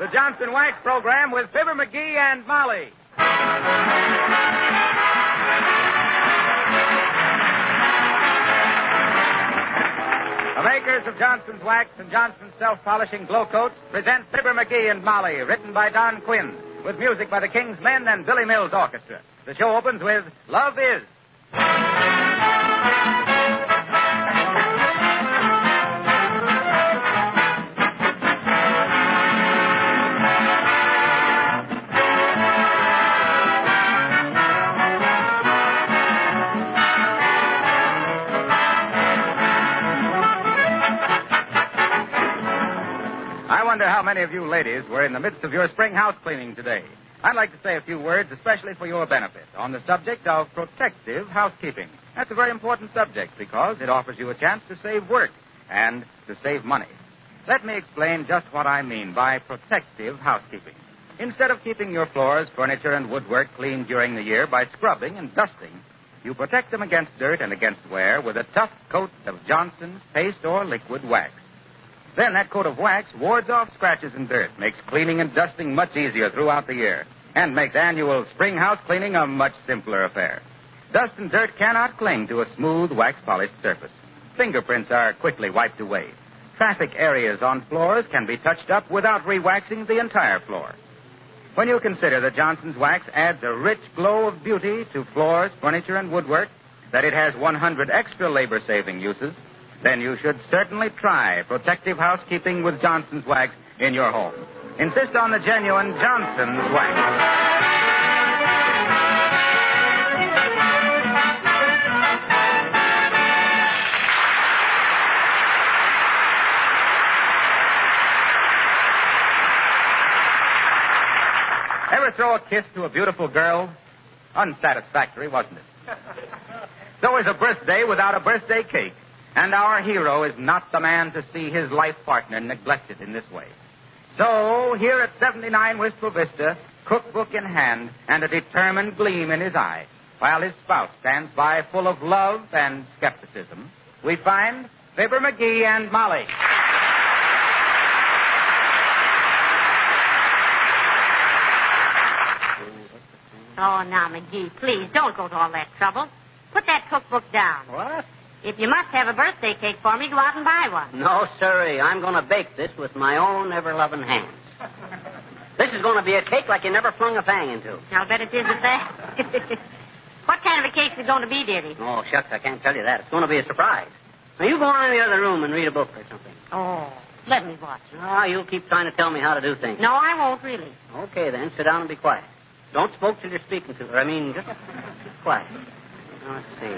the Johnson Wax Program with Fibber McGee and Molly. The makers of Johnson's Wax and Johnson's Self-Polishing Glow Coats present Fibber McGee and Molly, written by Don Quinn, with music by the King's Men and Billy Mills Orchestra. The show opens with Love Is. I wonder how many of you ladies were in the midst of your spring house cleaning today. I'd like to say a few words, especially for your benefit, on the subject of protective housekeeping. That's a very important subject because it offers you a chance to save work and to save money. Let me explain just what I mean by protective housekeeping. Instead of keeping your floors, furniture, and woodwork clean during the year by scrubbing and dusting, you protect them against dirt and against wear with a tough coat of Johnson's paste or liquid wax. Then that coat of wax wards off scratches and dirt, makes cleaning and dusting much easier throughout the year, and makes annual spring house cleaning a much simpler affair. Dust and dirt cannot cling to a smooth, wax-polished surface. Fingerprints are quickly wiped away. Traffic areas on floors can be touched up without re-waxing the entire floor. When you consider that Johnson's Wax adds a rich glow of beauty to floors, furniture, and woodwork, that it has 100 extra labor-saving uses, then you should certainly try protective housekeeping with Johnson's Wax in your home. Insist on the genuine Johnson's Wax. Ever throw a kiss to a beautiful girl? Unsatisfactory, wasn't it? So is a birthday without a birthday cake. And our hero is not the man to see his life partner neglected in this way. So, here at 79 Wistful Vista, cookbook in hand and a determined gleam in his eye, while his spouse stands by full of love and skepticism, we find Fibber McGee and Molly. Oh, now, McGee, please, don't go to all that trouble. Put that cookbook down. What? If you must have a birthday cake for me, go out and buy one. No, sirree. I'm going to bake this with my own ever-loving hands. This is going to be a cake like you never flung a fang into. I'll bet it is at that. What kind of a cake is it going to be, dearie? Oh, shucks, I can't tell you that. It's going to be a surprise. Now, you go on in the other room and read a book or something. Oh, let me watch. Oh, you'll keep trying to tell me how to do things. No, I won't, really. Okay, then. Sit down and be quiet. Don't smoke till you're speaking to her. Just quiet. Now, let's see.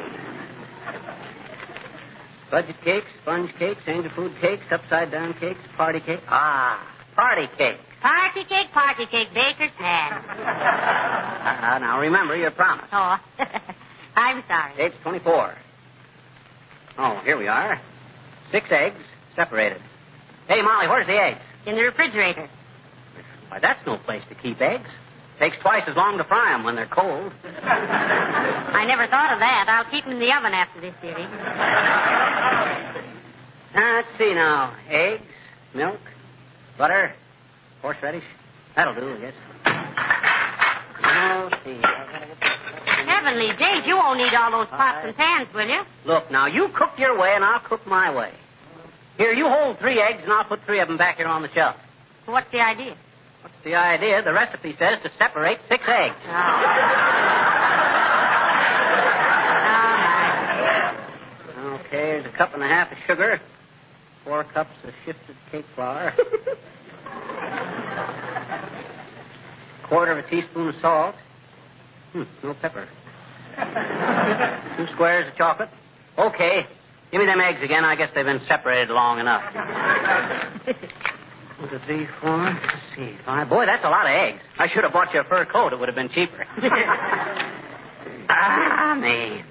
Budget cakes, sponge cakes, angel food cakes, upside-down cakes, party cake. Ah, party cake. Party cake, baker's man. Now, remember your promise. Oh, I'm sorry. Date's 24. Oh, here we are. 6 eggs, separated. Hey, Molly, where's the eggs? In the refrigerator. Why, that's no place to keep eggs. Takes twice as long to fry them when they're cold. I never thought of that. I'll keep them in the oven after this, dearie. Let's see now. Eggs, milk, butter, horseradish. That'll do, I guess. Oh, see. Heavenly days, you won't need all those pots and pans, will you? Look, now, you cook your way and I'll cook my way. Here, you hold 3 eggs and I'll put 3 of them back here on the shelf. What's the idea? What's the idea? The recipe says to separate 6 eggs. Oh. Okay, there's a 1.5 cups of sugar, 4 cups of shifted cake flour, 1/4 of a teaspoon of salt. No pepper. 2 squares of chocolate. Okay, give me them eggs again. I guess they've been separated long enough. 1, 2, 3, 4. Let's see. 5. Boy, that's a lot of eggs. I should have bought you a fur coat. It would have been cheaper. Man.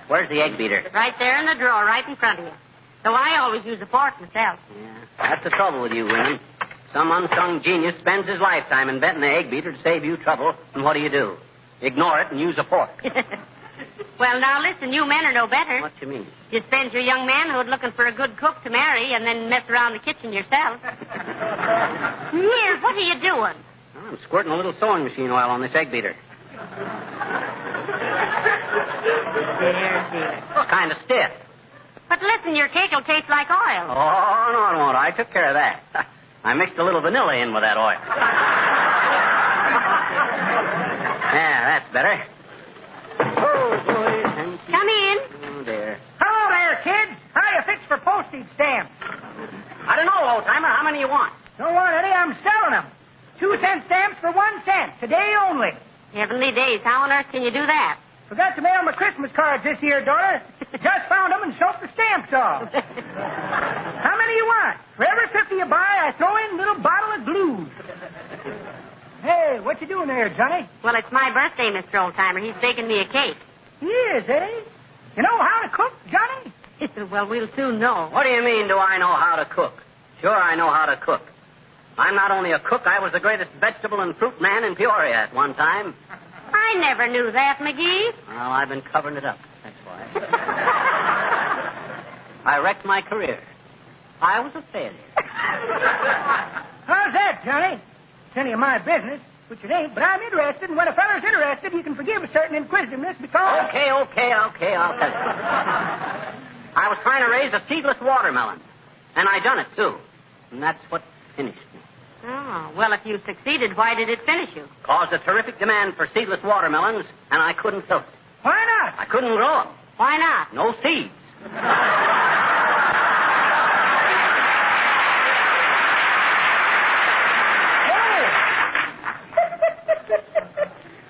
Where's the egg beater? Right there in the drawer, right in front of you. Though I always use a fork myself. Yeah, that's the trouble with you women. Some unsung genius spends his lifetime inventing the egg beater to save you trouble, and what do? Ignore it and use a fork. Well, now, listen, you men are no better. What you mean? You spend your young manhood looking for a good cook to marry and then mess around the kitchen yourself. Here, what are you doing? Well, I'm squirting a little sewing machine oil on this egg beater. Dear. It's kind of stiff. But listen, your cake will taste like oil. Oh, no, it won't. I took care of that. I mixed a little vanilla in with that oil. Yeah, that's better. Oh, boy. Come in. Oh, dear. Hello there, kids. How you fixed for postage stamps? I don't know, old-timer. How many you want? Don't want any. I'm selling them. 2-cent stamps for 1 cent. Today only. Heavenly days, how on earth can you do that? Forgot to mail my Christmas cards this year, daughter. Just found them and soaked the stamps off. How many you want? For every 50 you buy, I throw in a little bottle of glue. Hey, what you doing there, Johnny? Well, it's my birthday, Mr. Oldtimer. He's baking me a cake. He is, eh? You know how to cook, Johnny? Well, we'll soon know. What do you mean, do I know how to cook? Sure, I know how to cook. I'm not only a cook, I was the greatest vegetable and fruit man in Peoria at one time. I never knew that, McGee. Well, I've been covering it up. That's why. I wrecked my career. I was a failure. How's that, Johnny? It's any of my business, which it ain't, but I'm interested, and when a feller's interested, you can forgive a certain inquisitiveness because... Okay, I'll tell you. I was trying to raise a seedless watermelon, and I done it, too. And that's what finished me. Oh, well, if you succeeded, why did it finish you? Caused a terrific demand for seedless watermelons, and I couldn't fill it. Why not? I couldn't grow them. Why not? No seeds.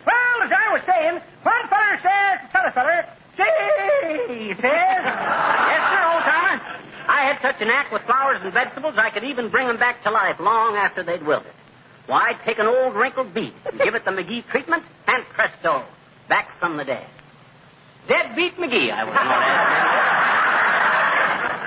Well, as I was saying, one feller says to t'other feller, say, he says. Yes, sir, old-timer. I had such a knack with flowers and vegetables, I could even bring them back to life long after they'd wilted. Why, I'd take an old wrinkled beet, give it the McGee treatment, and presto, back from the dead. Deadbeat McGee, I was known as.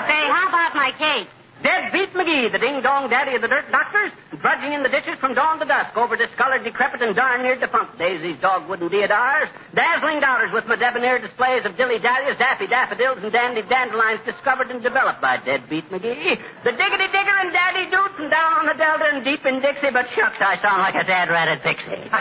Say, how about my cake? Deadbeat McGee, the ding-dong daddy of the dirt doctors, drudging in the ditches from dawn to dusk over discolored, decrepit, and darn near defunct daisies, dogwood, and deodars, dazzling doubters with my debonair displays of dilly-dallies, daffy daffodils, and dandy dandelions discovered and developed by Deadbeat McGee, the diggity-digger and daddy-doot from down on the Delta and deep in Dixie, but shucks, I sound like a dad-ratted pixie.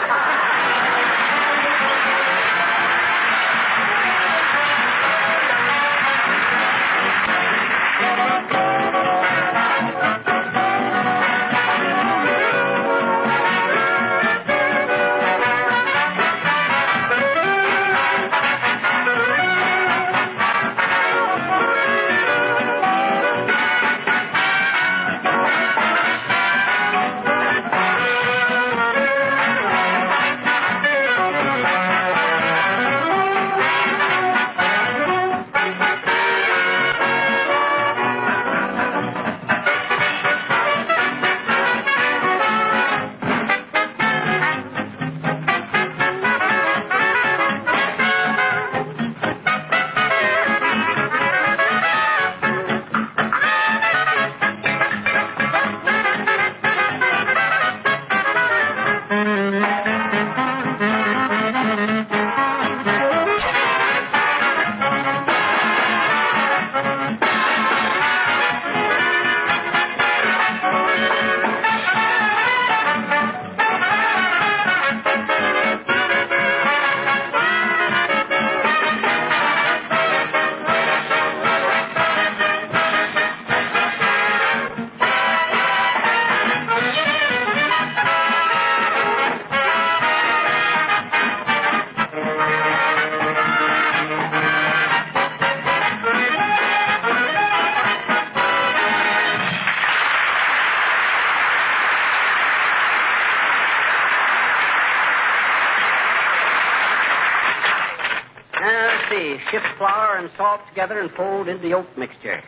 Shift flour and salt together and fold into the oat mixture.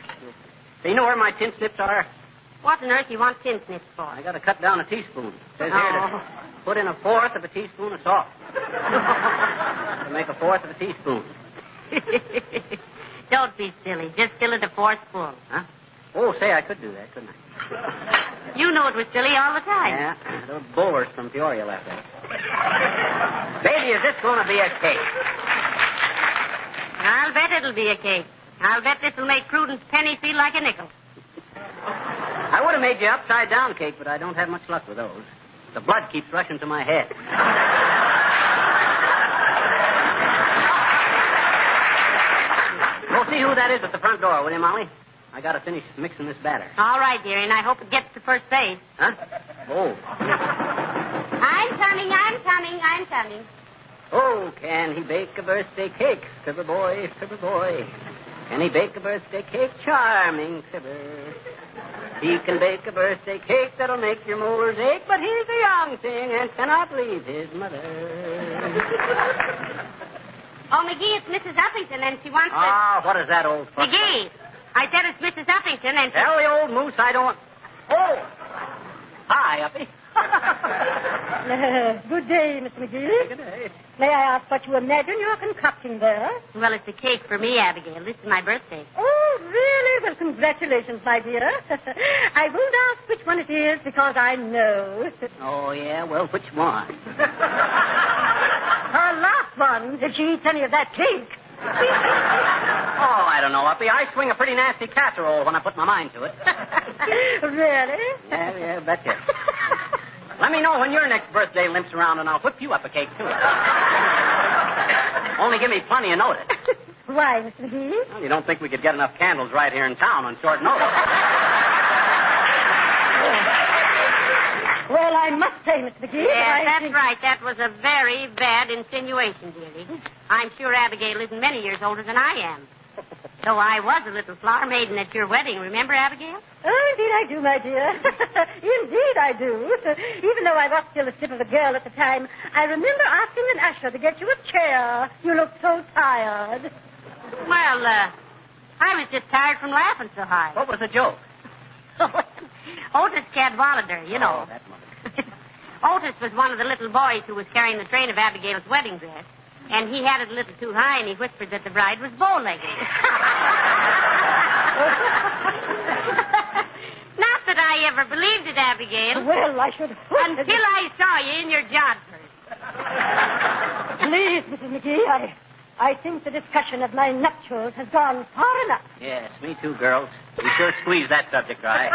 So you know where my tin snips are? What on earth do you want tin snips for? I got to cut down a teaspoon. It says here to put in 1/4 of a teaspoon of salt. To make 1/4 of a teaspoon. Don't be silly. Just fill it 1/4 full. Huh? Oh, say, I could do that, couldn't I? You know it was silly all the time. Yeah, those bowlers from Peoria left that. Baby, is this going to be a cake? I'll bet it'll be a cake. I'll bet this'll make Prudence penny feel like a nickel. I would have made you upside-down cake, but I don't have much luck with those. The blood keeps rushing to my head. Go see who that is at the front door, will you, Molly? I got to finish mixing this batter. All right, dearie, and I hope it gets to first base. Huh? Oh. I'm coming. Oh, can he bake a birthday cake? Fibber boy. Can he bake a birthday cake? Charming Fibber. He can bake a birthday cake that'll make your molars ache, but he's a young thing and cannot leave his mother. Oh, McGee, it's Mrs. Uppington, and she wants to... Ah, what is that old fuck? McGee, I said it's Mrs. Uppington, and she... Tell the old moose I don't... Oh! Hi, Uppy. Good day, Mr. McGee. Good day. May I ask what you imagine you're concocting there? Well, it's a cake for me, Abigail. This is my birthday. Oh, really? Well, congratulations, my dear. I won't ask which one it is because I know. Oh, yeah? Well, which one? Her last one, if she eats any of that cake. Oh, I don't know, Uppy. I swing a pretty nasty casserole when I put my mind to it. Really? Yeah, betcha. Let me know when your next birthday limps around, and I'll whip you up a cake, too. Only give me plenty of notice. Why, Mr. McGee? Well, you don't think we could get enough candles right here in town on short notice? Well, I must say, Mr. McGee... Yes, that's right. That was a very bad insinuation, dearie. I'm sure Abigail isn't many years older than I am. Though I was a little flower maiden at your wedding, remember, Abigail? Oh, indeed I do, my dear. Indeed I do. Even though I was still a slip of a girl at the time, I remember asking an usher to get you a chair. You looked so tired. Well, I was just tired from laughing so hard. What was the joke? Otis Cadwallader, you know. Oh, that mother. Otis was one of the little boys who was carrying the train of Abigail's wedding dress. And he had it a little too high, and he whispered that the bride was bow-legged. Not that I ever believed it, Abigail. Well, I should hope... Until I saw you in your jodhpurs. Please, Mrs. McGee, I think the discussion of my nuptials has gone far enough. Yes, me too, girls. You sure squeezed that subject right.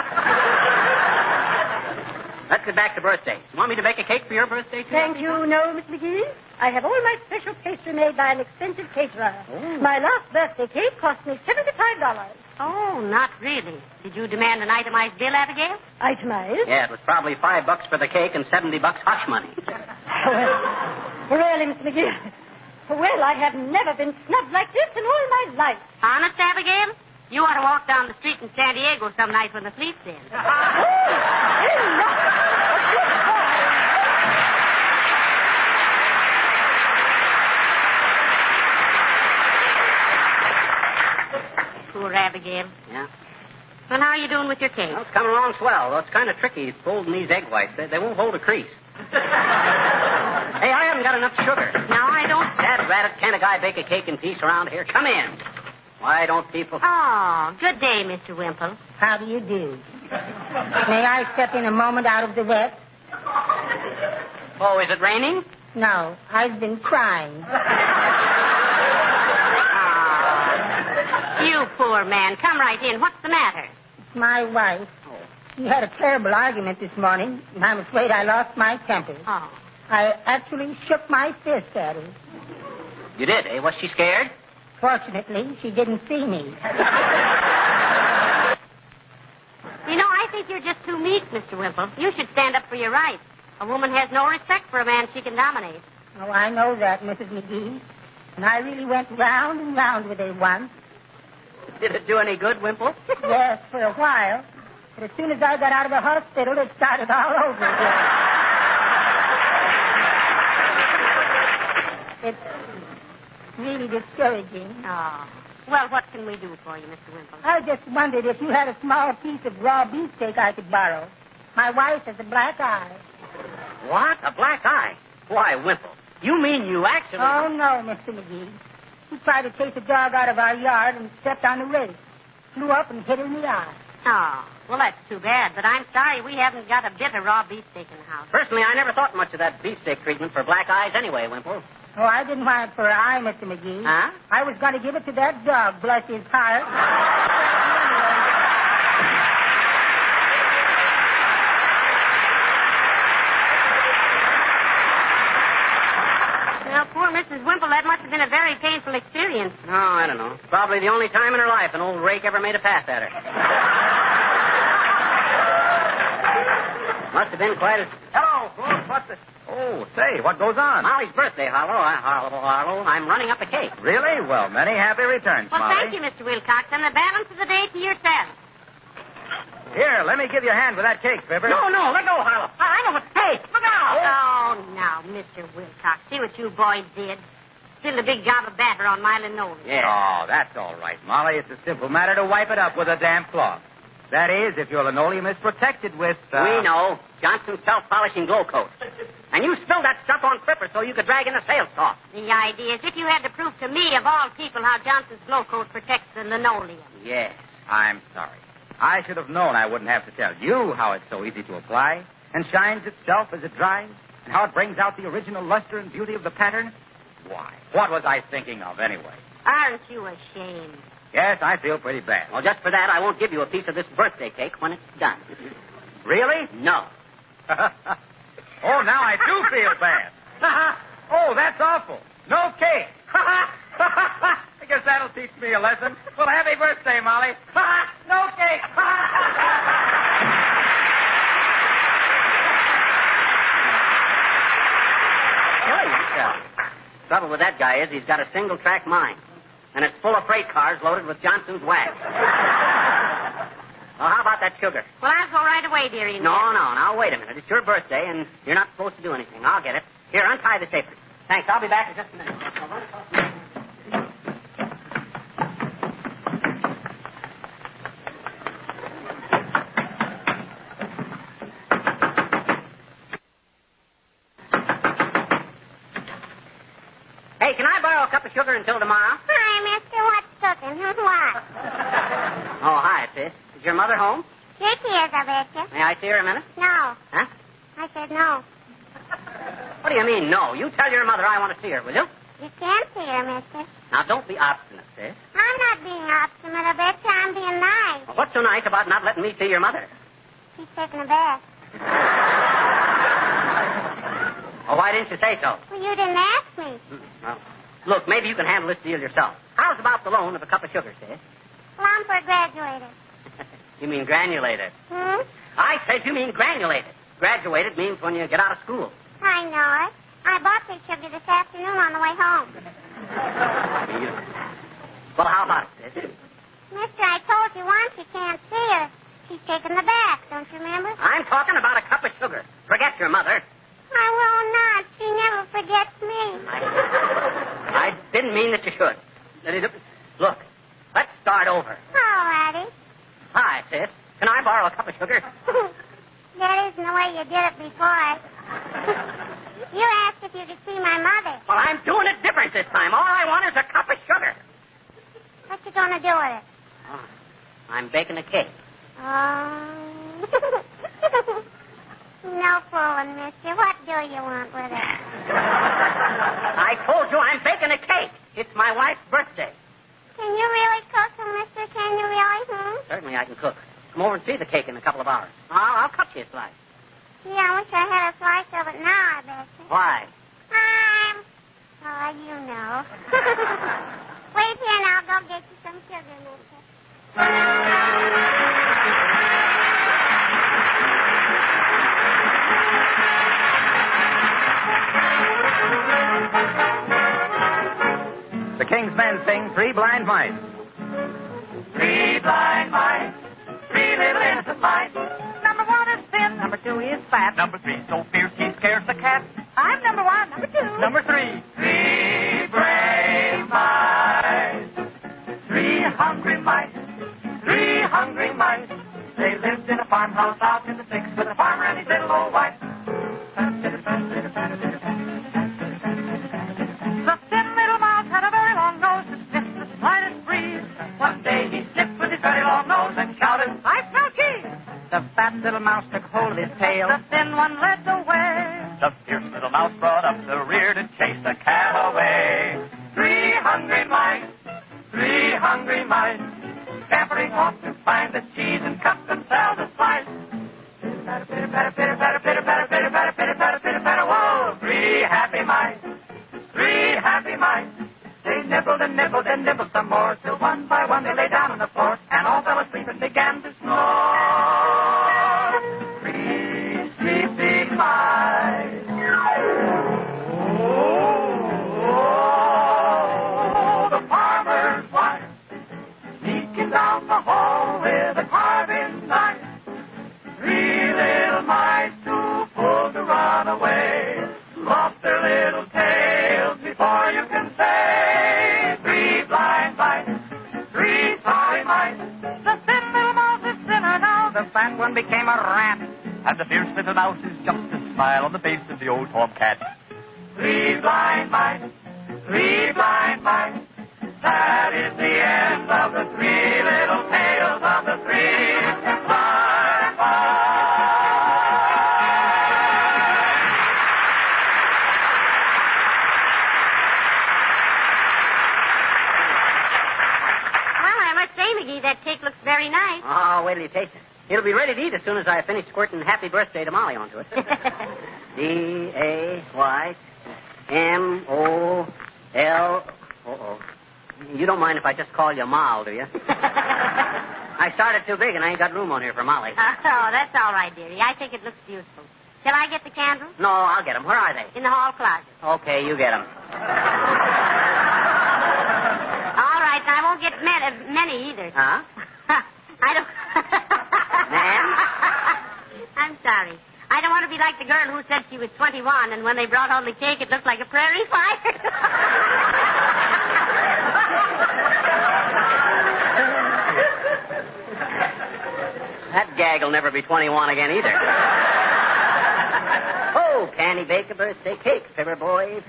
Let's get back to birthdays. You want me to bake a cake for your birthday, too? Thank you. No, Miss McGee. I have all my special pastry made by an expensive caterer. Oh. My last birthday cake cost me $75. Oh, not really. Did you demand an itemized bill, Abigail? Itemized? Yeah, it was probably $5 for the cake and $70 hush money. Really, Miss McGee? Well, I have never been snubbed like this in all my life. Honest, Abigail? You ought to walk down the street in San Diego some night when the fleet's in. Poor Abigail. Yeah. Well, how are you doing with your cake? Well, it's coming along swell. Though it's kind of tricky folding these egg whites. They won't hold a crease. Hey, I haven't got enough sugar. No, I don't. Dad, rat it, can't a guy bake a cake in peace around here? Come in. Why don't people... Oh, good day, Mr. Wimple. How do you do? May I step in a moment out of the wet? Oh, is it raining? No, I've been crying. You poor man. Come right in. What's the matter? It's my wife. We had a terrible argument this morning, and I'm afraid I lost my temper. Oh. I actually shook my fist at her. You did, eh? Was she scared? Fortunately, she didn't see me. You know, I think you're just too meek, Mr. Wimple. You should stand up for your rights. A woman has no respect for a man she can dominate. Oh, I know that, Mrs. McGee. And I really went round and round with her once. Did it do any good, Wimple? Yes, for a while. But as soon as I got out of the hospital, it started all over again. It's really discouraging. Oh. Well, what can we do for you, Mr. Wimple? I just wondered if you had a small piece of raw beefsteak I could borrow. My wife has a black eye. What? A black eye? Why, Wimple, you mean you actually... Oh, no, Mr. McGee. He tried to chase a dog out of our yard and stepped on the rake. Flew up and hit her in the eye. Oh, well, that's too bad. But I'm sorry we haven't got a bit of raw beefsteak in the house. Personally, I never thought much of that beefsteak treatment for black eyes anyway, Wimple. Oh, I didn't want it for an eye, Mr. McGee. Huh? I was going to give it to that dog, bless his heart. Well, poor Mrs. Wimple, that must have been a very painful experience. Oh, I don't know. Probably the only time in her life an old rake ever made a pass at her. Must have been quite a... Hello, folks. What's this? Oh, say, what goes on? Molly's birthday, Harlow. Harlow. I'm running up a cake. Really? Well, many happy returns, Well, Molly. thank you, Mr. Wilcox, and the balance of the day to yourself. Here, let me give you a hand with that cake, Fibber. No, let go, Harlow. I know what... Hey, look out! Oh, now, Mr. Wilcox, see what you boys did. Spilled a big gob of batter on my linoleum. Yeah. Oh, that's all right, Molly. It's a simple matter to wipe it up with a damp cloth. That is, if your linoleum is protected with... We know. Johnson's self-polishing glow coat. And you spilled that stuff on Clipper so you could drag in a sales talk. The idea is if you had to prove to me, of all people, how Johnson's glow coat protects the linoleum. Yes. I'm sorry. I should have known I wouldn't have to tell you how it's so easy to apply and shines itself as it dries and how it brings out the original luster and beauty of the pattern. Why, what was I thinking of anyway? Aren't you ashamed? Yes, I feel pretty bad. Well, just for that, I won't give you a piece of this birthday cake when it's done. Really? No. Oh, now I do feel bad. Oh, that's awful. No cake. I guess that'll teach me a lesson. Well, happy birthday, Molly. No cake. Kill yourself. Trouble with that guy is he's got a single-track mind. And it's full of freight cars loaded with Johnson's wax. Well, how about that sugar? Well, I'll go right away, dearie. No. Now, wait a minute. It's your birthday, and you're not supposed to do anything. I'll get it. Here, untie this apron. Thanks. I'll be back in just a minute. Hey, can I borrow a cup of sugar until tomorrow? Hi, mister. What's cooking? Who's what? Oh, hi, sis. Is your mother home? Here she is, I betcha. May I see her a minute? No. Huh? I said no. What do you mean, no? You tell your mother I want to see her, will you? You can't see her, mister. Now, don't be obstinate, sis. I'm not being obstinate, I betcha. I'm being nice. Well, what's so nice about not letting me see your mother? She's taking a bath. Well, why didn't you say so? Well, you didn't ask me. Well, look, maybe you can handle this deal yourself. How's about the loan of a cup of sugar, sis? Plumper graduated. You mean granulated. I said you mean granulated. Graduated means when you get out of school. I know it. I bought this sugar this afternoon on the way home. Well, how about it, sis? Mister, I told you once you can't see her. She's taking the bath, don't you remember? I'm talking about a cup of sugar. Forget your mother. I will not. She never forgets me. I didn't mean that you should. Look, let's start over. All righty. Hi, sis. Can I borrow a cup of sugar? That isn't the way you did it before. You asked if you could see my mother. Well, I'm doing it different this time. All I want is a cup of sugar. What you gonna do with it? Oh, I'm baking a cake. No fooling, mister. What do you want with it? I told you I'm baking a cake. It's my wife's birthday. Can you really cook, mister? Can you really? Certainly I can cook. Come over and see the cake in a couple of hours. I'll cut you a slice. Gee, I wish I had a slice of it now, I bet you. Why? Oh, you know. Wait here and I'll go get you some sugar, mister. The King's Men sing Three Blind Mice. Three blind mice, three little innocent mice. Number 1 is thin. Number 2 is fat. Number 3 so fierce he scares the cat. I'm number 1. Number 2. Number 3, three brave mice. Three hungry mice, three hungry mice. They lived in a farmhouse out in the sticks with a farmer and his little old wife. The thin little mouse had a very long nose to sniff the slightest breeze. One day he sniffed with his very long nose and shouted, I smell cheese. The fat little mouse took hold of his tail. The thin one led the way. The fierce little mouse brought up the rear to chase the cat away. 3 hungry mice, scampering off to find the cheese and cut themselves a slice. Pitter, patter, pitter, patter, pitter, patter, pitter, patter, pitter, patter, pitter, patter, whoa! 3 happy mice. They nibbled and nibbled and nibbled some more, till one by one they lay down on the floor, and all fell asleep and began to snore. 3 sleepy mice. Oh, the farmer's wife, sneaking down the hall with a carving knife. 3 little mice too full to run away, lost their little tails before you can say. 3 blind mice, 3 sorry mice. The thin little mouse is thinner now, the fat one became a rat, and the fierce little mouse is just a smile on the face of the old tomcat. 3 blind mice, 3 blind mice. That is the end of the 3 little tales of the 3 blind mice. McGee, that cake looks very nice. Oh, wait till you taste it. It'll be ready to eat as soon as I finish squirting happy birthday to Molly onto it. D-A-Y-M-O-L... Uh-oh. You don't mind if I just call you Moll, do you? I started too big and I ain't got room on here for Molly. Oh, that's all right, dearie. I think it looks beautiful. Shall I get the candles? No, I'll get them. Where are they? In the hall closet. Okay, you get them. I won't get many either. Huh? I don't... Ma'am? I'm sorry. I don't want to be like the girl who said she was 21, and when they brought home the cake, it looked like a prairie fire. That gag will never be 21 again either. Oh, can he bake a birthday cake? Fibber boy,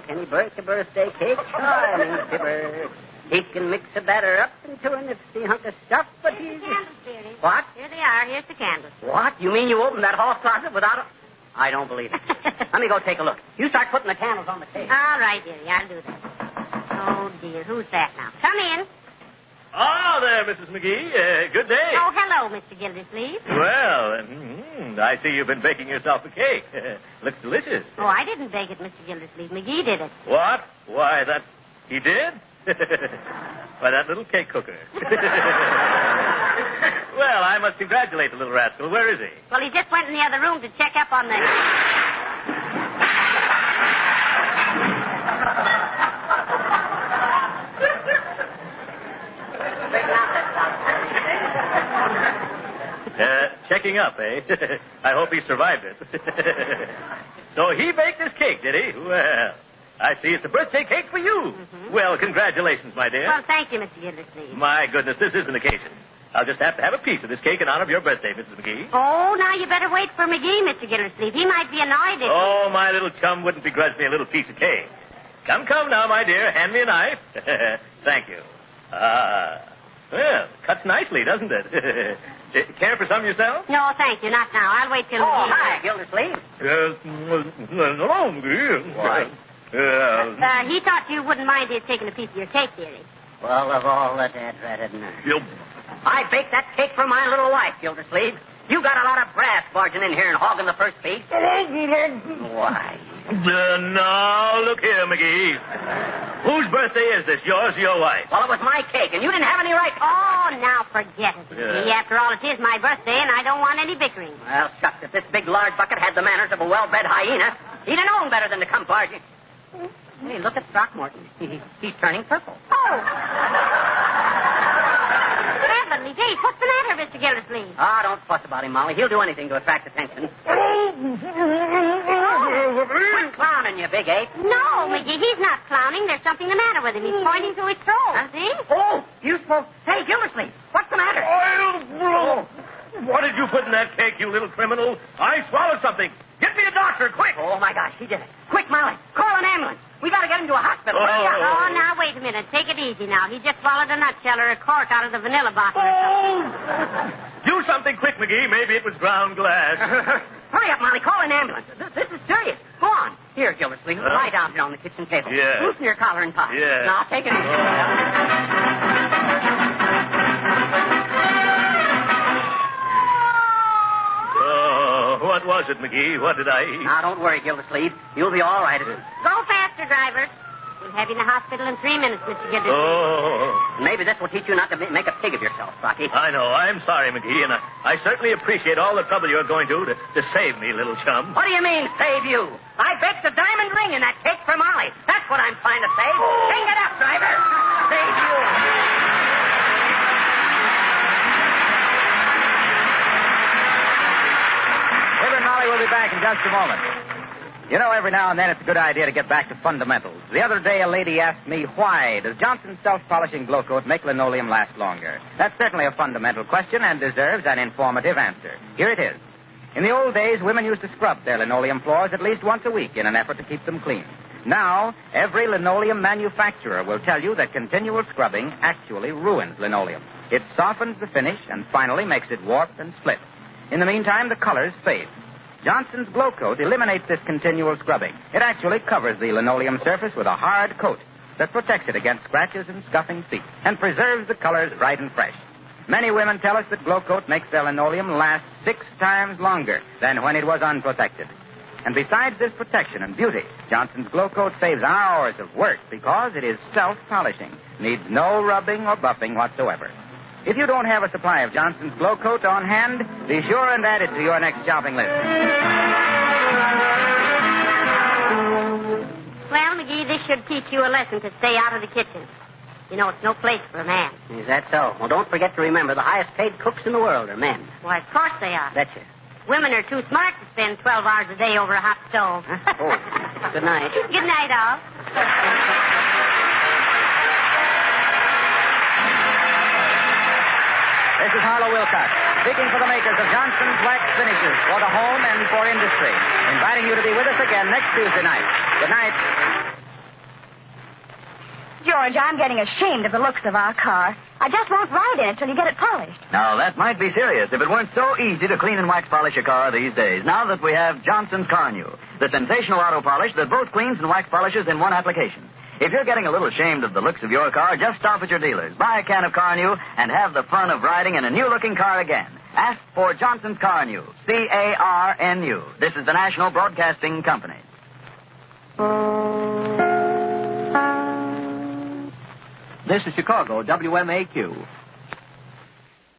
can he bake a birthday cake? Charming Fibber. He can mix a batter up into a nifty hunk of stuff, but Here's the candles, dearie. What? Here they are. Here's the candles. What? You mean you opened that hall closet without a... I don't believe it. Let me go take a look. You start putting the candles on the table. All right, dearie. I'll do that. Oh, dear. Who's that now? Come in. Ah, there, Mrs. McGee. Good day. Oh, hello, Mr. Gildersleeve. Well, I see you've been baking yourself a cake. Looks delicious. Oh, I didn't bake it, Mr. Gildersleeve. McGee did it. What? Why, that... He did? Why, that little cake cooker. Well, I must congratulate the little rascal. Where is he? Well, he just went in the other room to check up on the... Checking up, eh? I hope he survived it. So he baked this cake, did he? Well, I see it's a birthday cake for you. Mm-hmm. Well, congratulations, my dear. Well, thank you, Mr. Gildersleeve. My goodness, this is an occasion. I'll just have to have a piece of this cake in honor of your birthday, Mrs. McGee. Oh, now you better wait for McGee, Mr. Gildersleeve. He might be annoyed if... Oh, my little chum wouldn't begrudge me a little piece of cake. Come now, my dear. Hand me a knife. Thank you. Well, cuts nicely, doesn't it? Care for some yourself? No, thank you. Not now. I'll wait till Oh, McGee... hi, Gildersleeve. Hello, McGee. Why? He thought you wouldn't mind his taking a piece of your cake, dearie. Well, of all the dead-ratted nerve. You... I baked that cake for my little wife, Gildersleeve. You got a lot of brass barging in here and hogging the first piece. Why? Now, look here, McGee. Whose birthday is this, yours or your wife? Well, it was my cake, and you didn't have any right... Oh, now forget it. Yeah. McGee. After all, it is my birthday, and I don't want any bickering. Well, shucks, if this big large bucket had the manners of a well-bred hyena, he'd have known better than to come barging. Hey, look at Throckmorton. He's turning purple. Oh! Heavenly days, what's the matter, Mr. Gildersleeve? Ah, don't fuss about him, Molly. He'll do anything to attract attention. Quit clowning, you big ape. No, McGee, he's not clowning. There's something the matter with him. He's pointing to his throat. Huh? See? Oh, you spoke. Hey, Gildersleeve, what's the matter? What did you put in that cake, you little criminal? I swallowed something. Get me a doctor, quick. Oh, my gosh, he did it. Quick, Molly, call an ambulance. We got to get him to a hospital. Oh, now, wait a minute. Take it easy now. He just swallowed a nutshell or a cork out of the vanilla bottle or something. Do something quick, McGee. Maybe it was ground glass. Hurry up, Molly. Call an ambulance. This is serious. Go on. Here, Gildersleeve. Lie down here on the kitchen table. Yeah. Loosen your collar and tie. Yeah. Now, take it easy. What was it, McGee? What did I eat? Now, don't worry, Gildersleeve. You'll be all right. Go faster, driver. We'll have you in the hospital in 3 minutes, Mr. Gildersleeve. Oh. Maybe this will teach you not to make a pig of yourself, Rocky. I know. I'm sorry, McGee, and I certainly appreciate all the trouble you're going to save me, little chum. What do you mean, save you? I baked a diamond ring in that cake for Molly. That's what I'm trying to say. Hang it up, driver. Save you. Fibber and Molly will be back in just a moment. You know, every now and then it's a good idea to get back to fundamentals. The other day, a lady asked me, why does Johnson's self-polishing glow coat make linoleum last longer? That's certainly a fundamental question and deserves an informative answer. Here it is. In the old days, women used to scrub their linoleum floors at least once a week in an effort to keep them clean. Now, every linoleum manufacturer will tell you that continual scrubbing actually ruins linoleum. It softens the finish and finally makes it warp and split. In the meantime, the colors fade. Johnson's Glow Coat eliminates this continual scrubbing. It actually covers the linoleum surface with a hard coat that protects it against scratches and scuffing feet and preserves the colors bright and fresh. Many women tell us that Glow Coat makes their linoleum last 6 times longer than when it was unprotected. And besides this protection and beauty, Johnson's Glow Coat saves hours of work because it is self-polishing, needs no rubbing or buffing whatsoever. If you don't have a supply of Johnson's Glow Coat on hand, be sure and add it to your next shopping list. Well, McGee, this should teach you a lesson to stay out of the kitchen. You know, it's no place for a man. Is that so? Well, don't forget to remember the highest paid cooks in the world are men. Why, of course they are. Betcha. Women are too smart to spend 12 hours a day over a hot stove. Oh, good night. Good night, all. This is Harlow Wilcox, speaking for the makers of Johnson's Wax Finishes for the home and for industry, inviting you to be with us again next Tuesday night. Good night. George, I'm getting ashamed of the looks of our car. I just won't ride in it till you get it polished. Now, that might be serious if it weren't so easy to clean and wax polish a car these days, now that we have Johnson's Carnu, the sensational auto polish that both cleans and wax polishes in one application. If you're getting a little ashamed of the looks of your car, just stop at your dealers, buy a can of Carnu, and have the fun of riding in a new-looking car again. Ask for Johnson's Carnu, C-A-R-N-U. This is the National Broadcasting Company. This is Chicago, WMAQ.